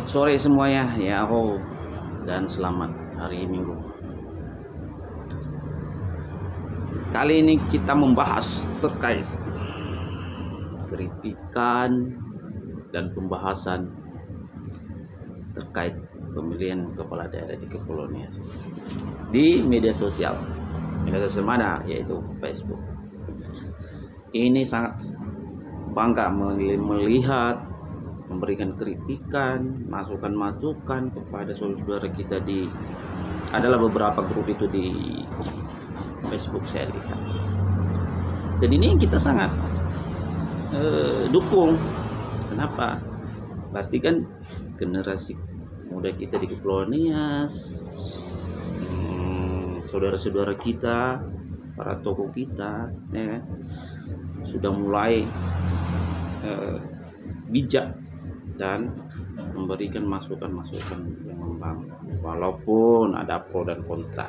sore semuanya, yaho, dan selamat hari Minggu. Kali ini kita membahas terkait kritikan dan pembahasan terkait pemilihan kepala daerah di Kepulauan Nias di media sosial mana, yaitu Facebook. Ini sangat bangga melihat, memberikan kritikan, masukan-masukan kepada saudara kita adalah beberapa grup itu di Facebook saya lihat. Dan ini kita sangat dukung. Kenapa? Berarti kan generasi muda kita di Kepulauan Nias, saudara-saudara kita, para tokoh kita, ya, sudah mulai bijak dan memberikan masukan-masukan yang membangun, walaupun ada pro dan kontra.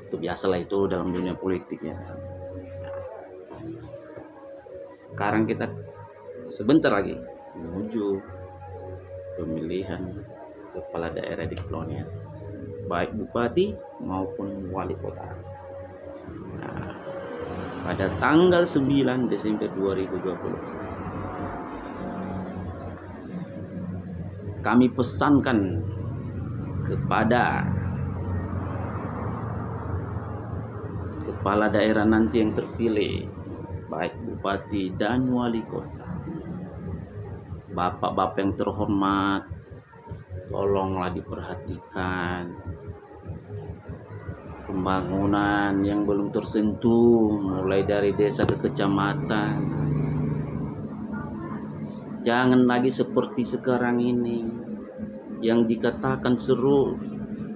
Itu biasalah itu dalam dunia politik ya. Sekarang kita sebentar lagi menuju pemilihan kepala daerah di Kepulauan Nias, baik bupati maupun wali kota. Nah, pada tanggal 9 Desember 2020 kami pesankan kepada kepala daerah nanti yang terpilih, baik bupati dan wali kota, bapak-bapak yang terhormat, tolonglah diperhatikan pembangunan yang belum tersentuh, mulai dari desa ke kecamatan. Jangan lagi seperti sekarang ini yang dikatakan seru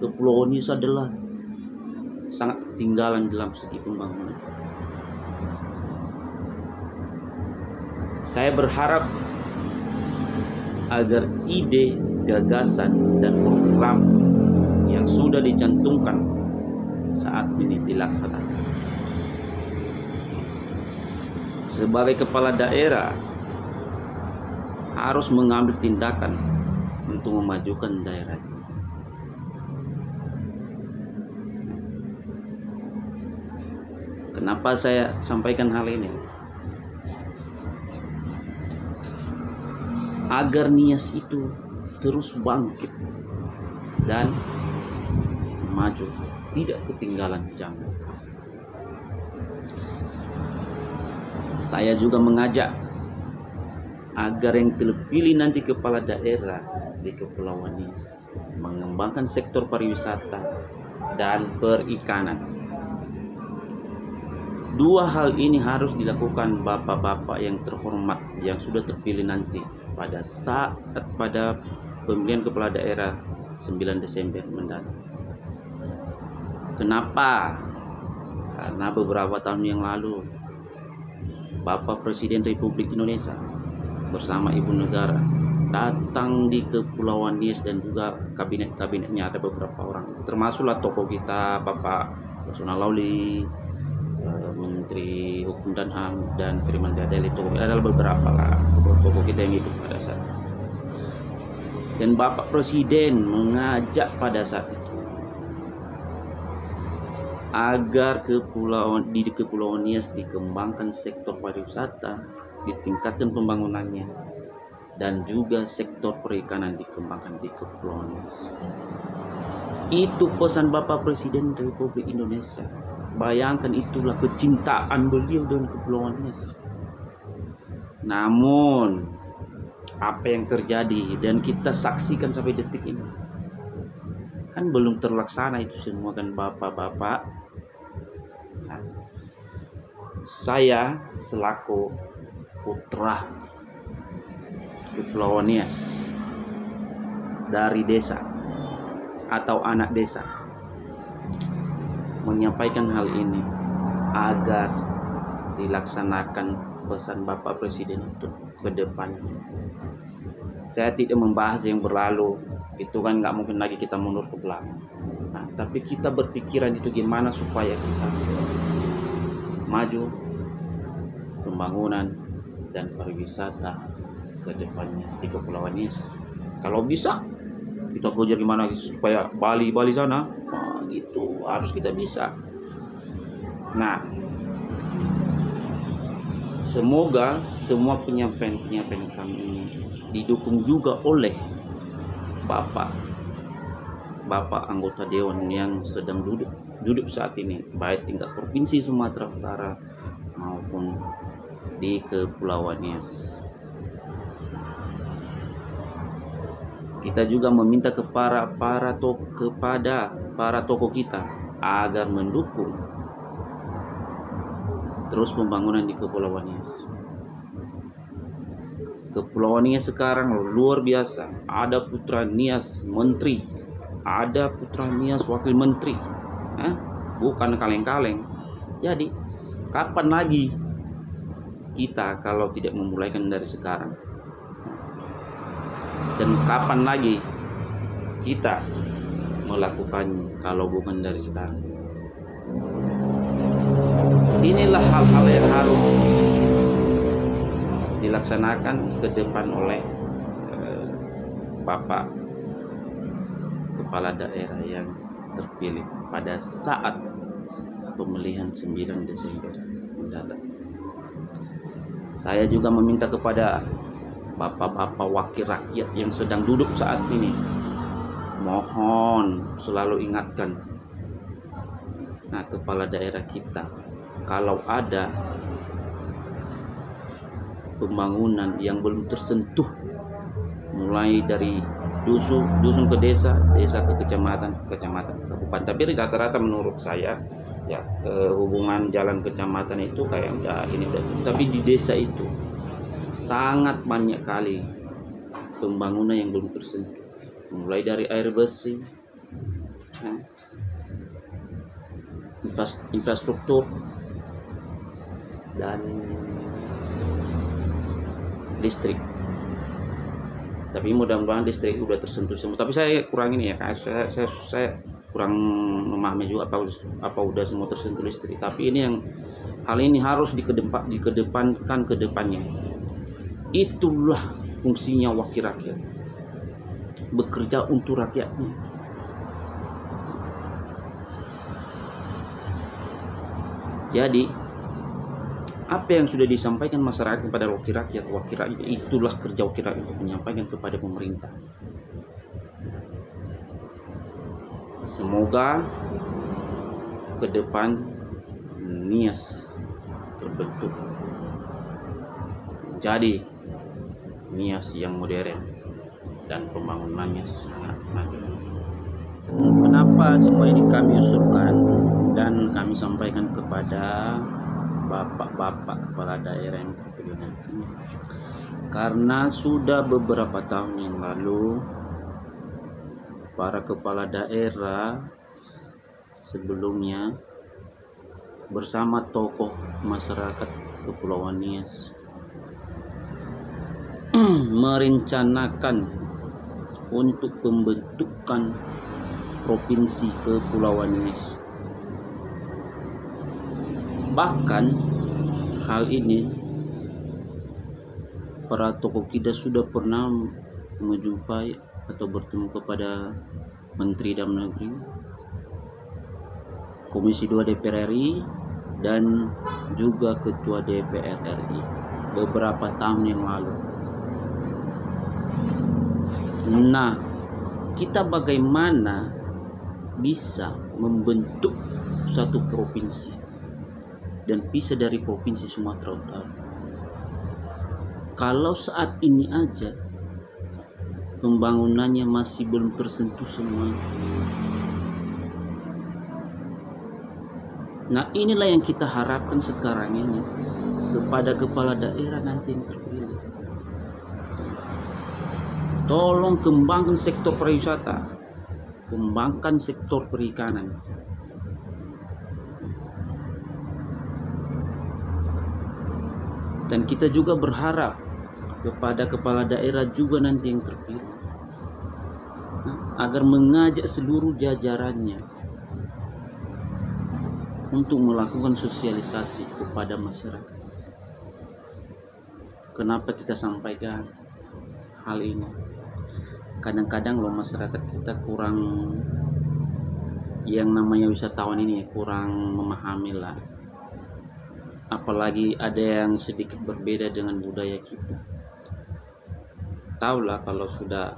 Kepulauan Nias adalah sangat ketinggalan dalam segi pembangunan. Saya berharap agar ide, gagasan, dan program yang sudah dicantumkan saat ini dilaksanakan. Sebagai kepala daerah harus mengambil tindakan untuk memajukan daerah ini. Kenapa saya sampaikan hal ini? Agar Nias itu terus bangkit dan maju, tidak ketinggalan zaman. Saya juga mengajak agar yang terpilih nanti kepala daerah di Kepulauan Nias mengembangkan sektor pariwisata dan perikanan. Dua hal ini harus dilakukan bapak-bapak yang terhormat yang sudah terpilih nanti pada pemilihan kepala daerah 9 Desember mendatang. Kenapa? Karena beberapa tahun yang lalu Bapak Presiden Republik Indonesia bersama Ibu Negara datang di Kepulauan Nias, dan juga kabinetnya ada beberapa orang, termasuklah tokoh kita Bapak Yasona Lawli, Menteri Hukum dan HAM, dan Firman Dadeli. Itu adalah beberapa tokoh kita yang ikut pada saat itu. Dan Bapak Presiden mengajak pada saat itu agar di Kepulauan Nias dikembangkan sektor pariwisata, ditingkatkan pembangunannya, dan juga sektor perikanan dikembangkan di Kepulauan Nias. Itu pesan Bapak Presiden Republik Indonesia. Bayangkan, itulah kecintaan beliau dengan Kepulauan Nias. Namun apa yang terjadi dan kita saksikan sampai detik ini kan belum terlaksana itu semua kan bapak-bapak. Nah, saya selaku putra Kepulauan Nias dari desa atau anak desa menyampaikan hal ini agar dilaksanakan pesan Bapak Presiden itu ke depan. Saya tidak membahas yang berlalu, itu kan nggak mungkin lagi kita mundur ke belakang. Nah, tapi kita berpikiran itu gimana supaya kita maju pembangunan dan pariwisata ke depannya di Kepulauan Nias. Kalau bisa kita kejar gimana supaya Bali sana, gitu harus kita bisa. Nah, semoga semua penyampaian kami ini didukung juga oleh Bapak anggota Dewan yang sedang duduk saat ini, baik tingkat provinsi Sumatera Utara maupun di Kepulauan Nias. Kita juga meminta kepada para tokoh kita agar mendukung terus pembangunan di Kepulauan Nias. Kepulauan Nias sekarang luar biasa. Ada putra Nias menteri, ada putra Nias wakil menteri, bukan kaleng-kaleng. Jadi kapan lagi kita kalau tidak memulaikan dari sekarang? Dan kapan lagi kita melakukannya kalau bukan dari sekarang? Inilah hal-hal yang harus dilaksanakan ke depan oleh Bapak Kepala Daerah yang terpilih pada saat pemilihan 9 Desember mendatang. Saya juga meminta kepada bapak-bapak wakil rakyat yang sedang duduk saat ini, mohon selalu ingatkan kepala daerah kita, kalau ada pembangunan yang belum tersentuh, mulai dari dusun ke desa ke kecamatan, kabupaten. Tapi rata-rata menurut saya ya, hubungan jalan kecamatan itu kayak udah ini udah. Tapi di desa itu sangat banyak kali pembangunan yang belum tersentuh, mulai dari air bersih, infrastruktur, dan listrik. Tapi mudah-mudahan listrik udah tersentuh semua. Tapi saya kurang ini ya, saya kurang memahami juga apa udah semua tersentuh listrik. Tapi ini hal ini harus dikedepankan ke depannya. Itulah fungsinya wakil rakyat, bekerja untuk rakyatnya. Jadi apa yang sudah disampaikan masyarakat kepada wakil rakyat itulah kerja wakil rakyat untuk menyampaikan kepada pemerintah. Semoga ke depan Nias terbentuk menjadi Nias yang modern dan pembangunannya sangat maju. Kenapa semua ini kami usulkan dan kami sampaikan kepada bapak-bapak kepala daerah yang terpilih nanti? Karena sudah beberapa tahun yang lalu para kepala daerah sebelumnya bersama tokoh masyarakat Kepulauan Nias merencanakan untuk pembentukan provinsi Kepulauan Nias. Bahkan hal ini para tokoh kita sudah pernah menjumpai atau bertemu kepada Menteri Dalam Negeri, Komisi 2 DPR RI, dan juga Ketua DPR RI beberapa tahun yang lalu. Nah, kita bagaimana bisa membentuk satu provinsi dan bisa dari provinsi Sumatera Utara kalau saat ini aja pembangunannya masih belum tersentuh semua? Nah, inilah yang kita harapkan sekarang ini kepada kepala daerah nanti yang terpilih. Tolong kembangkan sektor pariwisata, kembangkan sektor perikanan. Dan kita juga berharap kepada kepala daerah juga nanti yang terpilih agar mengajak seluruh jajarannya untuk melakukan sosialisasi kepada masyarakat. Kenapa kita sampaikan hal ini? kadang-kadang loh masyarakat kita kurang, yang namanya wisatawan ini kurang memahami lah, apalagi ada yang sedikit berbeda dengan budaya kita. Tahu lah kalau sudah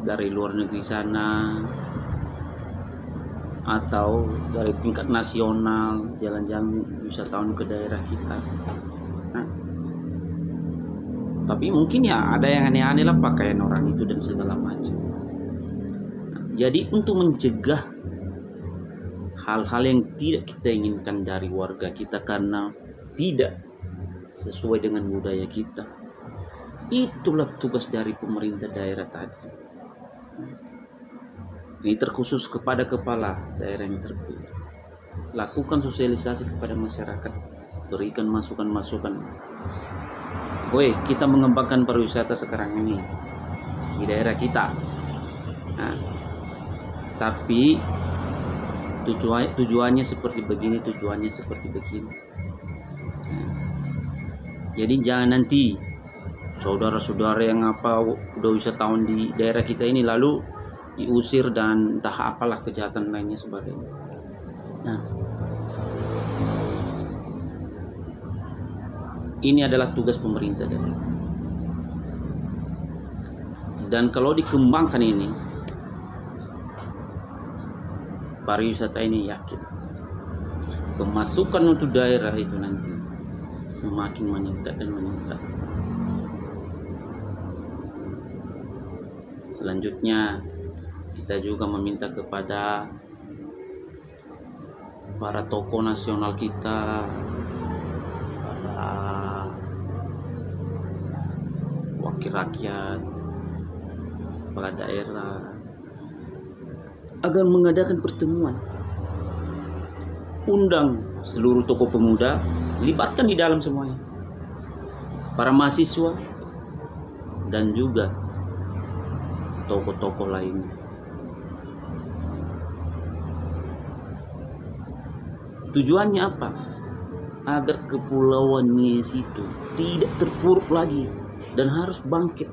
dari luar negeri sana atau dari tingkat nasional jalan-jalan wisatawan ke daerah kita, nah, tapi mungkin ya ada yang aneh-aneh lah pakaian orang itu dan segala macam. Jadi untuk mencegah hal-hal yang tidak kita inginkan dari warga kita karena tidak sesuai dengan budaya kita, itulah tugas dari pemerintah daerah tadi. Ini terkhusus kepada kepala daerah yang terpilih. Lakukan sosialisasi kepada masyarakat, berikan masukan-masukan. Woi, kita mengembangkan pariwisata sekarang ini di daerah kita. Nah, tapi tujuannya seperti begini, tujuannya seperti begini. Jadi jangan nanti saudara-saudara yang udah wisatawan di daerah kita ini lalu diusir dan entah apalah kejahatan lainnya sebagainya. Nah, ini adalah tugas pemerintah daerah. Dan kalau dikembangkan ini, pariwisata ini yakin pemasukan untuk daerah itu nanti semakin meningkat dan meningkat. Selanjutnya kita juga meminta kepada para tokoh nasional kita, para wakil rakyat, kepala daerah, agar mengadakan pertemuan, undang seluruh tokoh pemuda, libatkan di dalam semuanya, para mahasiswa dan juga tokoh-tokoh lainnya. Tujuannya apa? Agar Kepulauan Nias itu tidak terpuruk lagi dan harus bangkit.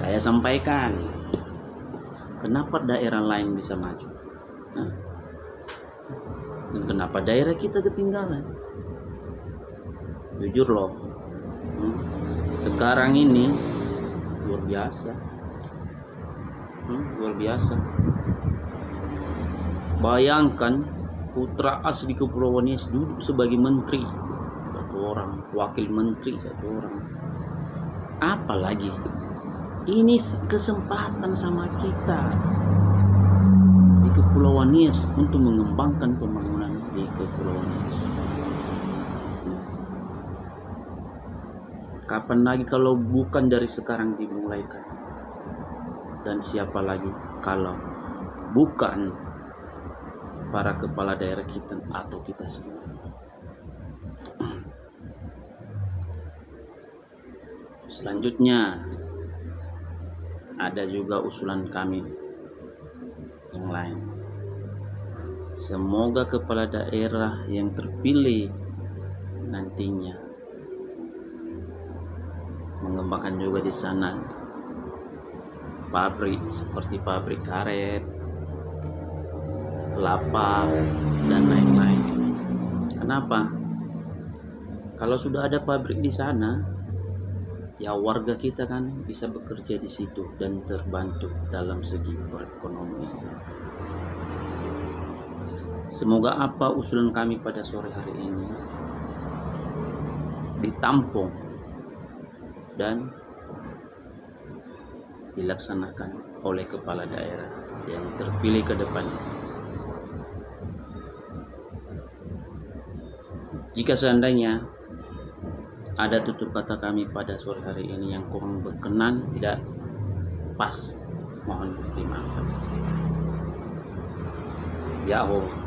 Saya sampaikan, kenapa daerah lain bisa maju? Nah, dan kenapa daerah kita ketinggalan? Jujur loh, sekarang ini luar biasa, luar biasa. Bayangkan putra asli Kepulauan Nias duduk sebagai menteri satu orang, wakil menteri satu orang. Apalagi ini kesempatan sama kita di Kepulauan Nias untuk mengembangkan pembangunan di Kepulauan Nias. Kapan lagi kalau bukan dari sekarang dimulaikan? Dan siapa lagi kalau bukan para kepala daerah kita atau kita semua? Selanjutnya ada juga usulan kami yang lain. Semoga kepala daerah yang terpilih nantinya mengembangkan juga di sana pabrik seperti pabrik karet, kelapa dan lain-lain. Kenapa? Kalau sudah ada pabrik di sana, ya warga kita kan bisa bekerja di situ dan terbantu dalam segi perekonomian. Semoga apa usulan kami pada sore hari ini ditampung dan dilaksanakan oleh kepala daerah yang terpilih ke depannya. Jika seandainya ada tutur kata kami pada sore hari ini yang kurang berkenan, tidak pas, mohon dimaafkan. Ya Allah.